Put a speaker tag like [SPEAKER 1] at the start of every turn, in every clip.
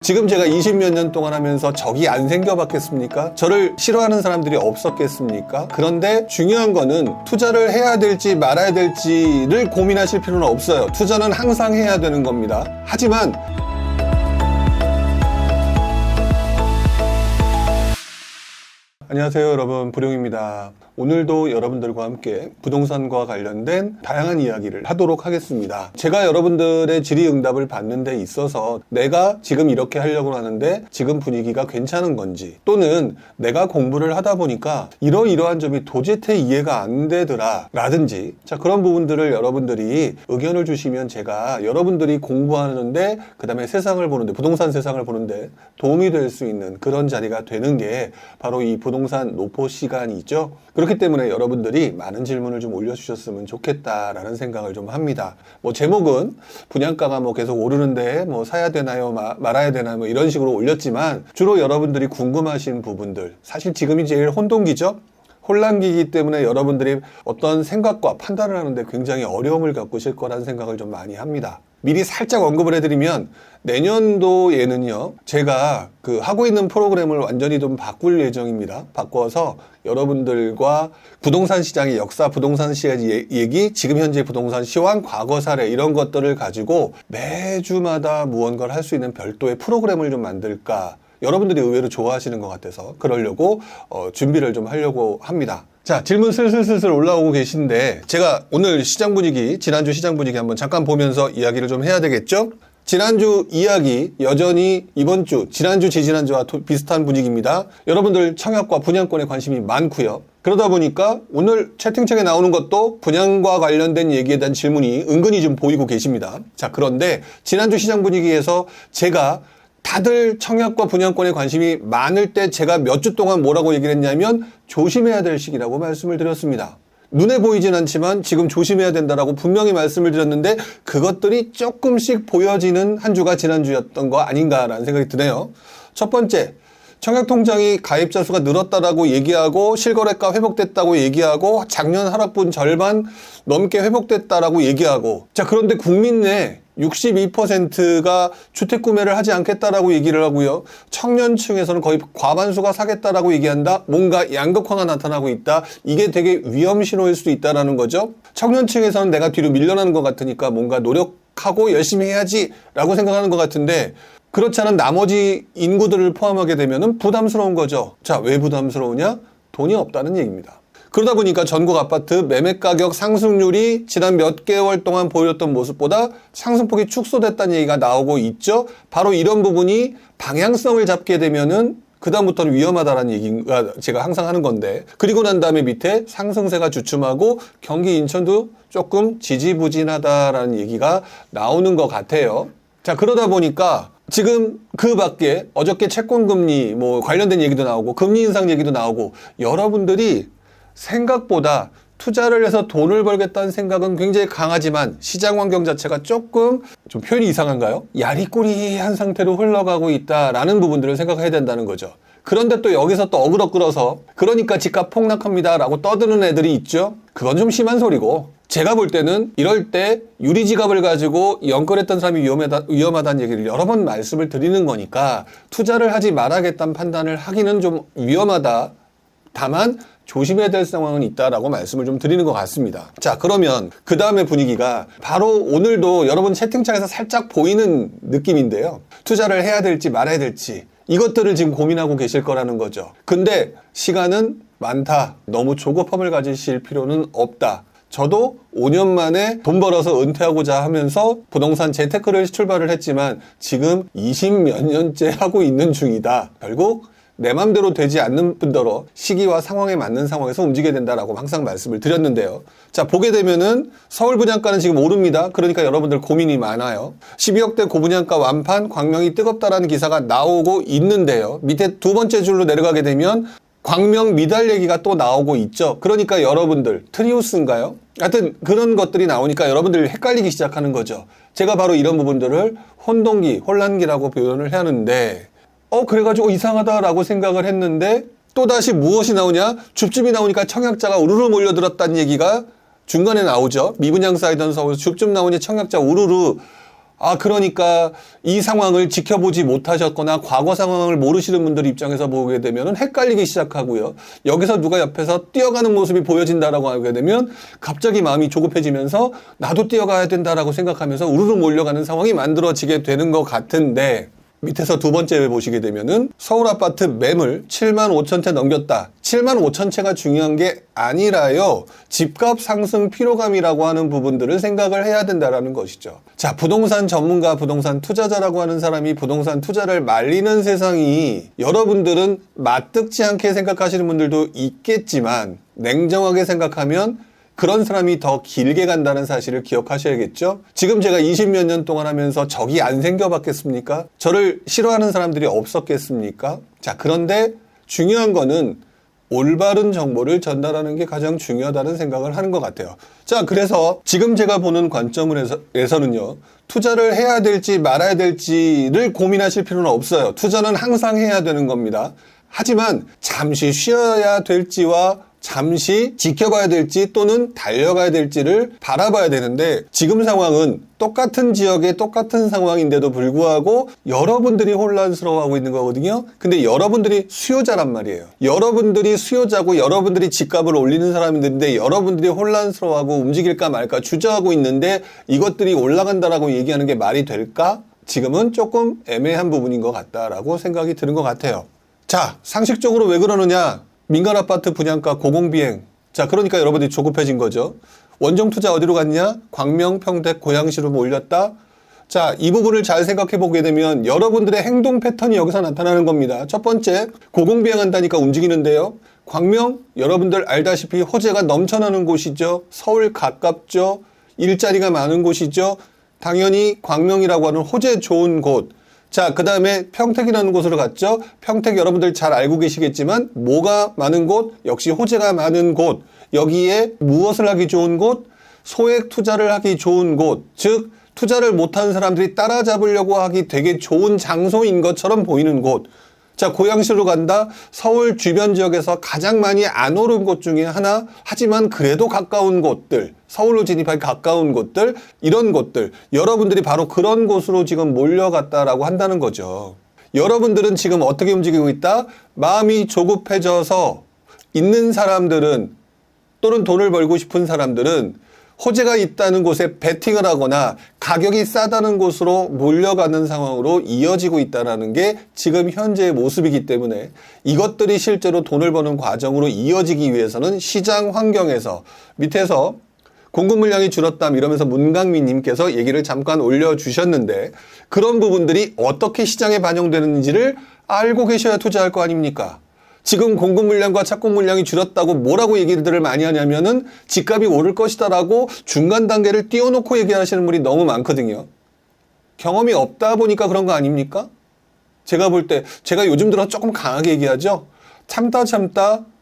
[SPEAKER 1] 지금 제가 20몇 년 동안 하면서 적이 안 생겨봤겠습니까? 저를 싫어하는 사람들이 없었겠습니까? 그런데 중요한 거는 투자를 해야 될지 말아야 될지를 고민하실 필요는 없어요. 투자는 항상 해야 되는 겁니다. 하지만 안녕하세요 여러분, 부룡입니다. 오늘도 여러분들과 함께 부동산과 관련된 다양한 이야기를 하도록 하겠습니다. 제가 여러분들의 질의응답을 받는 데 있어서 내가 지금 이렇게 하려고 하는데 지금 분위기가 괜찮은 건지, 또는 내가 공부를 하다 보니까 이러이러한 점이 도저히 이해가 안 되더라 라든지, 자, 그런 부분들을 여러분들이 의견을 주시면 제가 여러분들이 공부하는데, 그 다음에 세상을 보는데, 부동산 세상을 보는데 도움이 될 수 있는 그런 자리가 되는 게 바로 이 부동산 노포 시간이죠. 그렇기 때문에 여러분들이 많은 질문을 좀 올려주셨으면 좋겠다라는 생각을 좀 합니다. 제목은 분양가가 계속 오르는데 사야 되나요, 말아야 되나요, 이런 식으로 올렸지만, 주로 여러분들이 궁금하신 부분들, 사실 지금이 제일 혼동기죠. 혼란기이기 때문에 여러분들이 어떤 생각과 판단을 하는데 굉장히 어려움을 겪으실 거라는 생각을 좀 많이 합니다. 미리 살짝 언급을 해드리면, 내년도에는요, 제가 하고 있는 프로그램을 완전히 좀 바꿀 예정입니다. 바꿔서 여러분들과 부동산 시장의 역사, 부동산 시장의 얘기, 지금 현재 부동산 시황, 과거 사례, 이런 것들을 가지고 매주마다 무언가를 할 수 있는 별도의 프로그램을 좀 만들까, 여러분들이 의외로 좋아하시는 것 같아서 그러려고 준비를 좀 하려고 합니다. 자, 질문 슬슬 올라오고 계신데, 제가 오늘 시장 분위기, 지난주 시장 분위기 한번 잠깐 보면서 이야기를 좀 해야 되겠죠? 지난주 이야기 여전히 이번 주, 지난주, 지지난주와 비슷한 분위기입니다. 여러분들 청약과 분양권에 관심이 많고요. 그러다 보니까 오늘 채팅창에 나오는 것도 분양과 관련된 얘기에 대한 질문이 은근히 좀 보이고 계십니다. 자, 그런데 지난주 시장 분위기에서 제가 다들 청약과 분양권에 관심이 많을 때 제가 몇 주 동안 뭐라고 얘기를 했냐면, 조심해야 될 시기라고 말씀을 드렸습니다. 눈에 보이진 않지만 지금 조심해야 된다라고 분명히 말씀을 드렸는데, 그것들이 조금씩 보여지는 한 주가 지난주였던 거 아닌가라는 생각이 드네요. 첫 번째, 청약통장이 가입자 수가 늘었다라고 얘기하고, 실거래가 회복됐다고 얘기하고, 작년 하락분 절반 넘게 회복됐다라고 얘기하고, 자, 그런데 국민 내 62%가 주택 구매를 하지 않겠다라고 얘기를 하고요. 청년층에서는 거의 과반수가 사겠다라고 얘기한다. 뭔가 양극화가 나타나고 있다. 이게 되게 위험 신호일 수도 있다라는 거죠. 청년층에서는 내가 뒤로 밀려나는 것 같으니까 뭔가 노력하고 열심히 해야지라고 생각하는 것 같은데, 그렇지 않은 나머지 인구들을 포함하게 되면은 부담스러운 거죠. 자, 왜 부담스러우냐? 돈이 없다는 얘기입니다. 그러다 보니까 전국 아파트 매매 가격 상승률이 지난 몇 개월 동안 보였던 모습보다 상승폭이 축소됐다는 얘기가 나오고 있죠. 바로 이런 부분이 방향성을 잡게 되면은 그다음부터는 위험하다라는 얘기가 제가 항상 하는 건데, 그리고 난 다음에 밑에 상승세가 주춤하고 경기 인천도 조금 지지부진하다라는 얘기가 나오는 것 같아요. 자, 그러다 보니까 지금 그 밖에 어저께 채권금리 관련된 얘기도 나오고, 금리 인상 얘기도 나오고, 여러분들이 생각보다 투자를 해서 돈을 벌겠다는 생각은 굉장히 강하지만 시장 환경 자체가 조금, 좀 표현이 이상한가요? 야리꾸리한 상태로 흘러가고 있다라는 부분들을 생각해야 된다는 거죠. 그런데 또 여기서 또 어그로 끌어서 그러니까 집값 폭락합니다 라고 떠드는 애들이 있죠. 그건 좀 심한 소리고, 제가 볼 때는 이럴 때 유리지갑을 가지고 연끌했던 사람이 위험하다는 얘기를 여러 번 말씀을 드리는 거니까, 투자를 하지 말아야겠다는 판단을 하기는 좀 위험하다. 다만 조심해야 될 상황은 있다라고 말씀을 좀 드리는 것 같습니다. 자, 그러면 그 다음에 분위기가 바로 오늘도 여러분 채팅창에서 살짝 보이는 느낌인데요. 투자를 해야 될지 말아야 될지, 이것들을 지금 고민하고 계실 거라는 거죠. 근데 시간은 많다. 너무 조급함을 가지실 필요는 없다. 저도 5년 만에 돈 벌어서 은퇴하고자 하면서 부동산 재테크를 출발을 했지만 지금 20몇 년째 하고 있는 중이다. 결국 내 맘대로 되지 않는 분더러 시기와 상황에 맞는 상황에서 움직여야 된다라고 항상 말씀을 드렸는데요. 자, 보게 되면은 서울 분양가는 지금 오릅니다. 그러니까 여러분들 고민이 많아요. 12억대 고분양가 완판, 광명이 뜨겁다라는 기사가 나오고 있는데요. 밑에 두 번째 줄로 내려가게 되면 광명 미달 얘기가 또 나오고 있죠. 그러니까 여러분들 트리우스인가요? 하여튼 그런 것들이 나오니까 여러분들이 헷갈리기 시작하는 거죠. 제가 바로 이런 부분들을 혼동기, 혼란기라고 표현을 하는데, 그래가지고 이상하다라고 생각을 했는데, 또다시 무엇이 나오냐? 줍줍이 나오니까 청약자가 우르르 몰려들었다는 얘기가 중간에 나오죠. 미분양 사이던 서울에서 줍줍 나오니 청약자 우르르 그러니까 이 상황을 지켜보지 못하셨거나 과거 상황을 모르시는 분들 입장에서 보게 되면 헷갈리기 시작하고요. 여기서 누가 옆에서 뛰어가는 모습이 보여진다라고 하게 되면 갑자기 마음이 조급해지면서 나도 뛰어가야 된다라고 생각하면서 우르르 몰려가는 상황이 만들어지게 되는 것 같은데, 밑에서 두 번째 보시게 되면은 서울 아파트 매물 7만 5천 채 넘겼다. 7만 5천 채가 중요한 게 아니라요. 집값 상승 피로감이라고 하는 부분들을 생각을 해야 된다라는 것이죠. 자, 부동산 전문가, 부동산 투자자라고 하는 사람이 부동산 투자를 말리는 세상이, 여러분들은 맞득지 않게 생각하시는 분들도 있겠지만 냉정하게 생각하면 그런 사람이 더 길게 간다는 사실을 기억하셔야겠죠. 지금 제가 20몇 년 동안 하면서 적이 안 생겨봤겠습니까? 저를 싫어하는 사람들이 없었겠습니까? 자, 그런데 중요한 거는 올바른 정보를 전달하는 게 가장 중요하다는 생각을 하는 것 같아요. 자, 그래서 지금 제가 보는 관점에서는요, 투자를 해야 될지 말아야 될지를 고민하실 필요는 없어요. 투자는 항상 해야 되는 겁니다. 하지만 잠시 쉬어야 될지와 잠시 지켜봐야 될지 또는 달려가야 될지를 바라봐야 되는데, 지금 상황은 똑같은 지역에 똑같은 상황인데도 불구하고 여러분들이 혼란스러워하고 있는 거거든요. 근데 여러분들이 수요자란 말이에요. 여러분들이 수요자고 여러분들이 집값을 올리는 사람인데 여러분들이 혼란스러워하고 움직일까 말까 주저하고 있는데 이것들이 올라간다라고 얘기하는 게 말이 될까? 지금은 조금 애매한 부분인 것 같다라고 생각이 드는 것 같아요. 자, 상식적으로 왜 그러느냐? 민간 아파트 분양가 고공비행. 자, 그러니까 여러분들이 조급해진 거죠. 원정 투자 어디로 갔냐? 광명, 평택, 고양시로 몰렸다. 자, 이 부분을 잘 생각해 보게 되면 여러분들의 행동 패턴이 여기서 나타나는 겁니다. 첫 번째, 고공비행한다니까 움직이는데요. 광명, 여러분들 알다시피 호재가 넘쳐나는 곳이죠. 서울 가깝죠. 일자리가 많은 곳이죠. 당연히 광명이라고 하는 호재 좋은 곳. 자, 그 다음에 평택이라는 곳으로 갔죠. 평택 여러분들 잘 알고 계시겠지만 뭐가 많은 곳? 역시 호재가 많은 곳. 여기에 무엇을 하기 좋은 곳? 소액 투자를 하기 좋은 곳. 즉 투자를 못하는 사람들이 따라잡으려고 하기 되게 좋은 장소인 것처럼 보이는 곳. 자, 고양시로 간다. 서울 주변 지역에서 가장 많이 안 오른 곳 중에 하나. 하지만 그래도 가까운 곳들, 서울로 진입하기 가까운 곳들, 이런 곳들, 여러분들이 바로 그런 곳으로 지금 몰려갔다라고 한다는 거죠. 여러분들은 지금 어떻게 움직이고 있다? 마음이 조급해져서 있는 사람들은, 또는 돈을 벌고 싶은 사람들은 호재가 있다는 곳에 베팅을 하거나 가격이 싸다는 곳으로 몰려가는 상황으로 이어지고 있다는 게 지금 현재의 모습이기 때문에, 이것들이 실제로 돈을 버는 과정으로 이어지기 위해서는 시장 환경에서, 밑에서 공급 물량이 줄었다 이러면서 문강민 님께서 얘기를 잠깐 올려주셨는데, 그런 부분들이 어떻게 시장에 반영되는지를 알고 계셔야 투자할 거 아닙니까? 지금 공급 물량과 착공 물량이 줄었다고 뭐라고 얘기들을 많이 하냐면은 집값이 오를 것이다라고 중간 단계를 띄워놓고 얘기하시는 분이 너무 많거든요. 경험이 없다 보니까 그런 거 아닙니까? 제가 볼 때, 제가 요즘 들어 조금 강하게 얘기하죠. 참다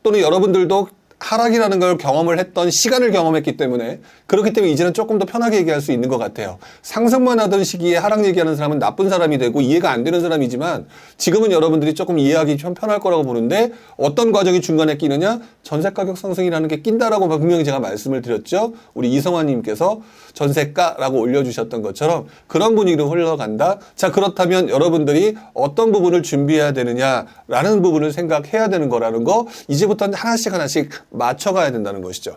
[SPEAKER 1] 또는 여러분들도 하락이라는 걸 경험을 했던 시간을 경험했기 때문에, 그렇기 때문에 이제는 조금 더 편하게 얘기할 수 있는 것 같아요. 상승만 하던 시기에 하락 얘기하는 사람은 나쁜 사람이 되고 이해가 안 되는 사람이지만, 지금은 여러분들이 조금 이해하기 좀 편할 거라고 보는데, 어떤 과정이 중간에 끼느냐? 전세가격 상승이라는 게 낀다라고 분명히 제가 말씀을 드렸죠. 우리 이성환님께서 전세가라고 올려주셨던 것처럼 그런 분위기로 흘러간다. 자, 그렇다면 여러분들이 어떤 부분을 준비해야 되느냐라는 부분을 생각해야 되는 거라는 거, 이제부터는 하나씩 맞춰가야 된다는 것이죠.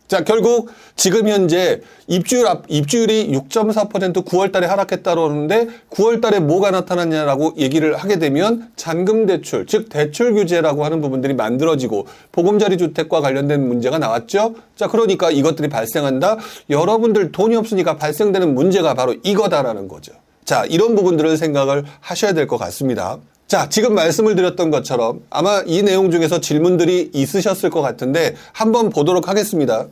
[SPEAKER 1] 자, 결국 지금 현재 입주율이 6.4% 9월 달에 하락했다고 하는데, 9월 달에 뭐가 나타났냐라고 얘기를 하게 되면 잔금 대출, 즉 대출 규제라고 하는 부분들이 만들어지고 보금자리 주택과 관련된 문제가 나왔죠. 자, 그러니까 이것들이 발생한다. 여러분들 돈이 없으니까 발생되는 문제가 바로 이거다라는 거죠. 자, 이런 부분들을 생각을 하셔야 될 것 같습니다. 자, 지금 말씀을 드렸던 것처럼 아마 이 내용 중에서 질문들이 있으셨을 것 같은데 한번 보도록 하겠습니다.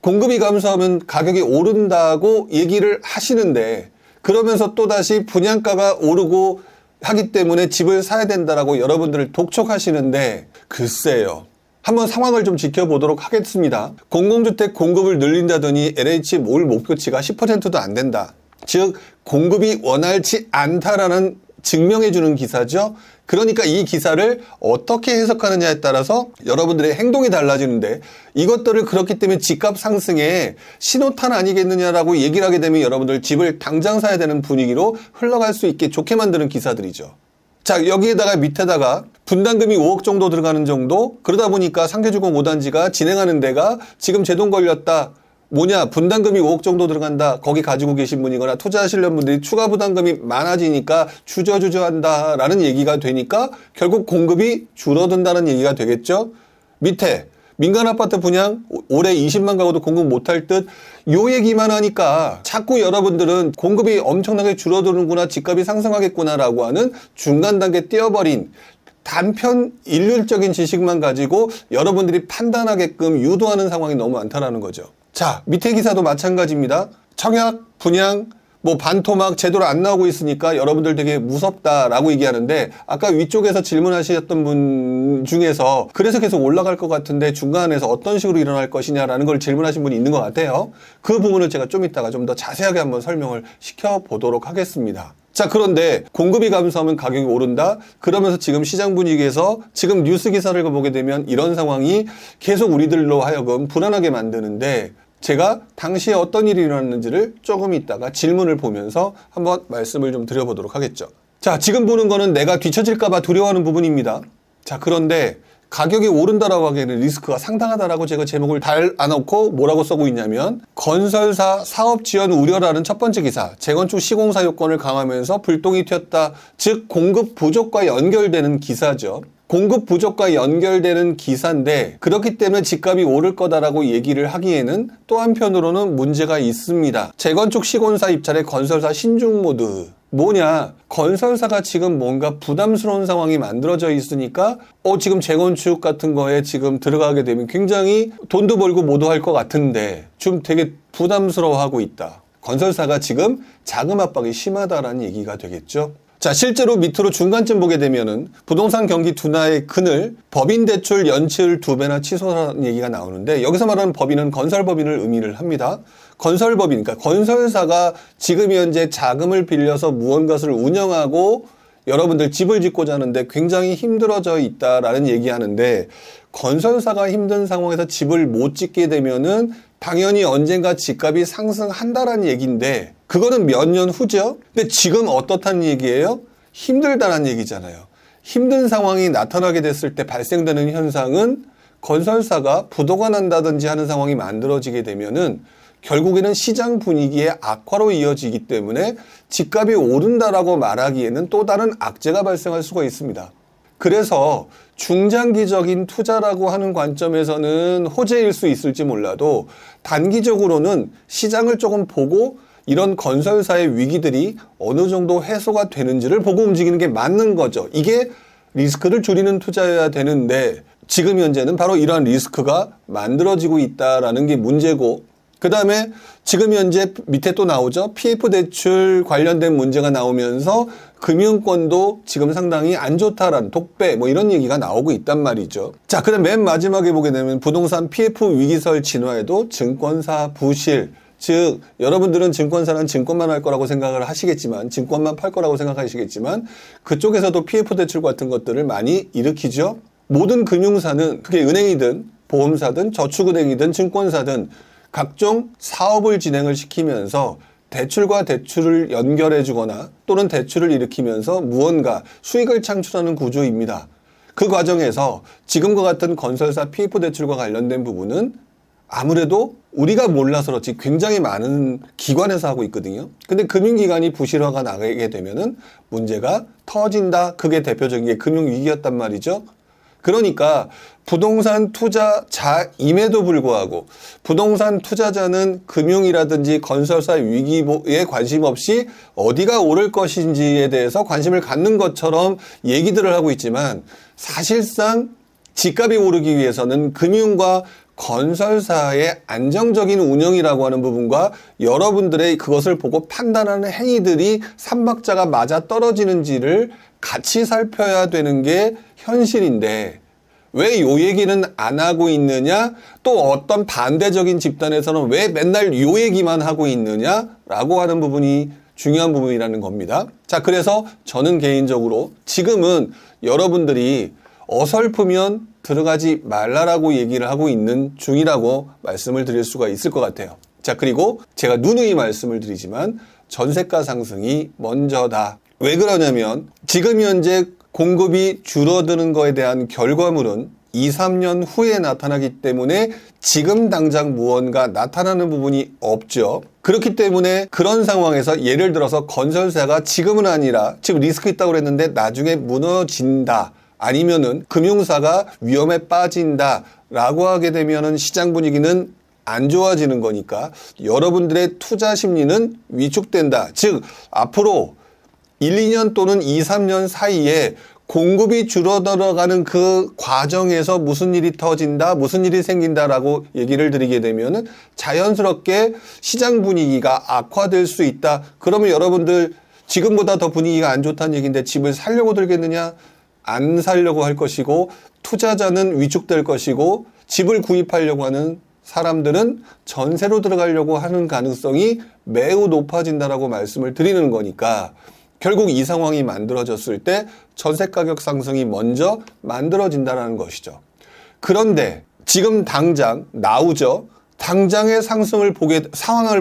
[SPEAKER 1] 공급이 감소하면 가격이 오른다고 얘기를 하시는데, 그러면서 또다시 분양가가 오르고 하기 때문에 집을 사야 된다라고 여러분들을 독촉하시는데, 글쎄요. 한번 상황을 좀 지켜보도록 하겠습니다. 공공주택 공급을 늘린다더니 LH 올 목표치가 10%도 안 된다. 즉 공급이 원활치 않다라는 증명해주는 기사죠. 그러니까 이 기사를 어떻게 해석하느냐에 따라서 여러분들의 행동이 달라지는데, 이것들을 그렇기 때문에 집값 상승에 신호탄 아니겠느냐라고 얘기를 하게 되면 여러분들 집을 당장 사야 되는 분위기로 흘러갈 수 있게 좋게 만드는 기사들이죠. 자, 여기에다가 밑에다가 분담금이 5억 정도 들어가는 정도, 그러다 보니까 상계주공 5단지가 진행하는 데가 지금 제동 걸렸다. 뭐냐, 분담금이 5억 정도 들어간다. 거기 가지고 계신 분이거나 투자하시려는 분들이 추가 부담금이 많아지니까 주저주저한다 라는 얘기가 되니까 결국 공급이 줄어든다는 얘기가 되겠죠. 밑에 민간 아파트 분양 올해 20만 가구도 공급 못할 듯, 요 얘기만 하니까 자꾸 여러분들은 공급이 엄청나게 줄어드는구나, 집값이 상승하겠구나 라고 하는 중간 단계 띄어버린 단편 일률적인 지식만 가지고 여러분들이 판단하게끔 유도하는 상황이 너무 많다라는 거죠. 자, 밑에 기사도 마찬가지입니다. 청약, 분양, 뭐 반토막 제대로 안 나오고 있으니까 여러분들 되게 무섭다라고 얘기하는데, 아까 위쪽에서 질문하셨던 분 중에서 그래서 계속 올라갈 것 같은데 중간에서 어떤 식으로 일어날 것이냐라는 걸 질문하신 분이 있는 것 같아요. 그 부분을 제가 좀 이따가 좀 더 자세하게 한번 설명을 시켜보도록 하겠습니다. 자, 그런데 공급이 감소하면 가격이 오른다? 그러면서 지금 시장 분위기에서 지금 뉴스 기사를 보게 되면 이런 상황이 계속 우리들로 하여금 불안하게 만드는데, 제가 당시에 어떤 일이 일어났는지를 조금 있다가 질문을 보면서 한번 말씀을 좀 드려보도록 하겠죠. 자, 지금 보는 거는 내가 뒤처질까봐 두려워하는 부분입니다. 자, 그런데 가격이 오른다라고 하기에는 리스크가 상당하다라고 제가 제목을 달아놓고 뭐라고 써고 있냐면, 건설사 사업 지연 우려라는 첫 번째 기사, 재건축 시공사 요건을 강화하면서 불똥이 튀었다. 즉 공급 부족과 연결되는 기사죠. 공급 부족과 연결되는 기사인데, 그렇기 때문에 집값이 오를 거다라고 얘기를 하기에는 또 한편으로는 문제가 있습니다. 재건축 시공사 입찰의 건설사 신중 모드. 뭐냐, 건설사가 지금 뭔가 부담스러운 상황이 만들어져 있으니까 지금 재건축 같은 거에 지금 들어가게 되면 굉장히 돈도 벌고 뭐도 할 것 같은데 좀 되게 부담스러워하고 있다. 건설사가 지금 자금 압박이 심하다라는 얘기가 되겠죠. 자, 실제로 밑으로 중간쯤 보게 되면은 부동산 경기 둔화의 그늘, 법인 대출 연체율 2배나 취소라는 얘기가 나오는데, 여기서 말하는 법인은 건설법인을 의미를 합니다. 건설법인, 그러니까 건설사가 지금 현재 자금을 빌려서 무언가를 운영하고 여러분들 집을 짓고자 하는데 굉장히 힘들어져 있다라는 얘기하는데, 건설사가 힘든 상황에서 집을 못 짓게 되면은 당연히 언젠가 집값이 상승한다라는 얘기인데, 그거는 몇 년 후죠. 근데 지금 어떻다는 얘기예요? 힘들다는 얘기잖아요. 힘든 상황이 나타나게 됐을 때 발생되는 현상은 건설사가 부도가 난다든지 하는 상황이 만들어지게 되면은 결국에는 시장 분위기의 악화로 이어지기 때문에 집값이 오른다라고 말하기에는 또 다른 악재가 발생할 수가 있습니다. 그래서 중장기적인 투자라고 하는 관점에서는 호재일 수 있을지 몰라도, 단기적으로는 시장을 조금 보고 이런 건설사의 위기들이 어느 정도 해소가 되는지를 보고 움직이는 게 맞는 거죠. 이게 리스크를 줄이는 투자여야 되는데, 지금 현재는 바로 이러한 리스크가 만들어지고 있다라는 게 문제고, 그 다음에 지금 현재 밑에 또 나오죠. PF 대출 관련된 문제가 나오면서 금융권도 지금 상당히 안 좋다라는 독배 뭐 이런 얘기가 나오고 있단 말이죠. 자, 그다음 맨 마지막에 보게 되면 부동산 PF 위기설 진화에도 증권사 부실, 즉 여러분들은 증권사는 증권만 할 거라고 생각을 하시겠지만, 증권만 팔 거라고 생각하시겠지만, 그쪽에서도 PF 대출 같은 것들을 많이 일으키죠. 모든 금융사는 그게 은행이든 보험사든 저축은행이든 증권사든 각종 사업을 진행을 시키면서 대출과 대출을 연결해 주거나 또는 대출을 일으키면서 무언가 수익을 창출하는 구조입니다. 그 과정에서 지금과 같은 건설사 PF 대출과 관련된 부분은 아무래도 우리가 몰라서 그렇지 굉장히 많은 기관에서 하고 있거든요. 근데 금융기관이 부실화가 나게 되면은 문제가 터진다. 그게 대표적인 게 금융위기였단 말이죠. 그러니까 부동산 투자자임에도 불구하고 부동산 투자자는 금융이라든지 건설사 위기에 관심 없이 어디가 오를 것인지에 대해서 관심을 갖는 것처럼 얘기들을 하고 있지만, 사실상 집값이 오르기 위해서는 금융과 건설사의 안정적인 운영이라고 하는 부분과 여러분들의 그것을 보고 판단하는 행위들이 삼박자가 맞아 떨어지는지를 같이 살펴야 되는 게 현실인데, 왜 요 얘기는 안 하고 있느냐? 또 어떤 반대적인 집단에서는 왜 맨날 요 얘기만 하고 있느냐라고 하는 부분이 중요한 부분이라는 겁니다. 자, 그래서 저는 개인적으로 지금은 여러분들이 어설프면 들어가지 말라라고 얘기를 하고 있는 중이라고 말씀을 드릴 수가 있을 것 같아요. 자, 그리고 제가 누누이 말씀을 드리지만 전세가 상승이 먼저다. 왜 그러냐면 지금 현재 공급이 줄어드는 거에 대한 결과물은 2, 3년 후에 나타나기 때문에 지금 당장 무언가 나타나는 부분이 없죠. 그렇기 때문에 그런 상황에서 예를 들어서 건설사가 지금은 아니라 지금 리스크 있다고 그랬는데 나중에 무너진다. 아니면은 금융사가 위험에 빠진다. 라고 하게 되면은 시장 분위기는 안 좋아지는 거니까 여러분들의 투자 심리는 위축된다. 즉, 앞으로 1, 2년 또는 2, 3년 사이에 공급이 줄어들어가는 그 과정에서 무슨 일이 터진다, 무슨 일이 생긴다라고 얘기를 드리게 되면은 자연스럽게 시장 분위기가 악화될 수 있다. 그러면 여러분들 지금보다 더 분위기가 안 좋다는 얘기인데 집을 살려고 들겠느냐? 안 살려고 할 것이고 투자자는 위축될 것이고 집을 구입하려고 하는 사람들은 전세로 들어가려고 하는 가능성이 매우 높아진다라고 말씀을 드리는 거니까 결국 이 상황이 만들어졌을 때 전세 가격 상승이 먼저 만들어진다는 것이죠. 그런데 지금 당장 나오죠. 당장의 상황을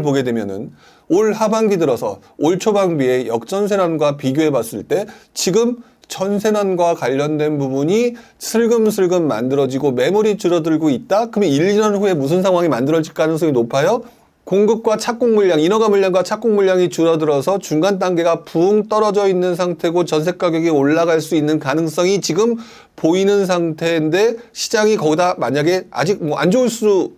[SPEAKER 1] 보게 되면은 올 하반기 들어서 올 초반기에 역전세난과 비교해 봤을 때 지금 전세난과 관련된 부분이 슬금슬금 만들어지고 매물이 줄어들고 있다? 그러면 1, 2년 후에 무슨 상황이 만들어질 가능성이 높아요? 공급과 착공 물량, 인허가 물량과 착공 물량이 줄어들어서 중간 단계가 붕 떨어져 있는 상태고 전세 가격이 올라갈 수 있는 가능성이 지금 보이는 상태인데 시장이 거기다 만약에 아직 뭐 안 좋을 수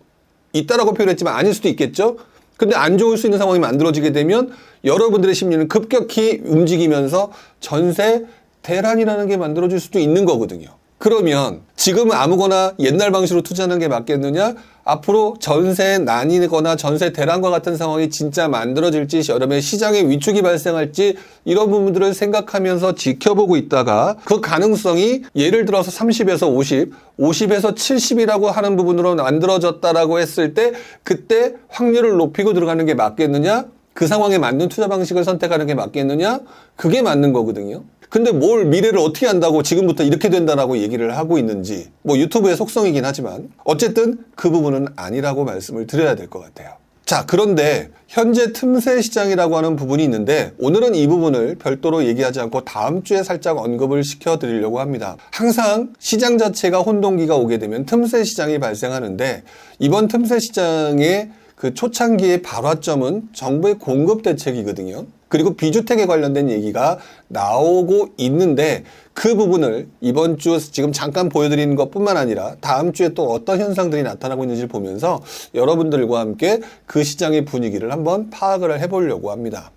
[SPEAKER 1] 있다라고 표현했지만 아닐 수도 있겠죠? 근데 안 좋을 수 있는 상황이 만들어지게 되면 여러분들의 심리는 급격히 움직이면서 전세 대란이라는 게 만들어질 수도 있는 거거든요. 그러면 지금은 아무거나 옛날 방식으로 투자하는 게 맞겠느냐? 앞으로 전세 난이거나 전세 대란과 같은 상황이 진짜 만들어질지 여름에 시장에 위축이 발생할지 이런 부분들을 생각하면서 지켜보고 있다가 그 가능성이 예를 들어서 30에서 50, 50에서 70이라고 하는 부분으로 만들어졌다라고 했을 때 그때 확률을 높이고 들어가는 게 맞겠느냐? 그 상황에 맞는 투자 방식을 선택하는 게 맞겠느냐? 그게 맞는 거거든요. 근데 뭘 미래를 어떻게 안다고 지금부터 이렇게 된다라고 얘기를 하고 있는지 뭐 유튜브의 속성이긴 하지만 어쨌든 그 부분은 아니라고 말씀을 드려야 될 것 같아요. 자, 그런데 현재 틈새 시장이라고 하는 부분이 있는데 오늘은 이 부분을 별도로 얘기하지 않고 다음 주에 살짝 언급을 시켜드리려고 합니다. 항상 시장 자체가 혼동기가 오게 되면 틈새 시장이 발생하는데 이번 틈새 시장의 그 초창기의 발화점은 정부의 공급 대책이거든요. 그리고 비주택에 관련된 얘기가 나오고 있는데 그 부분을 이번 주 지금 잠깐 보여드리는 것뿐만 아니라 다음 주에 또 어떤 현상들이 나타나고 있는지를 보면서 여러분들과 함께 그 시장의 분위기를 한번 파악을 해보려고 합니다.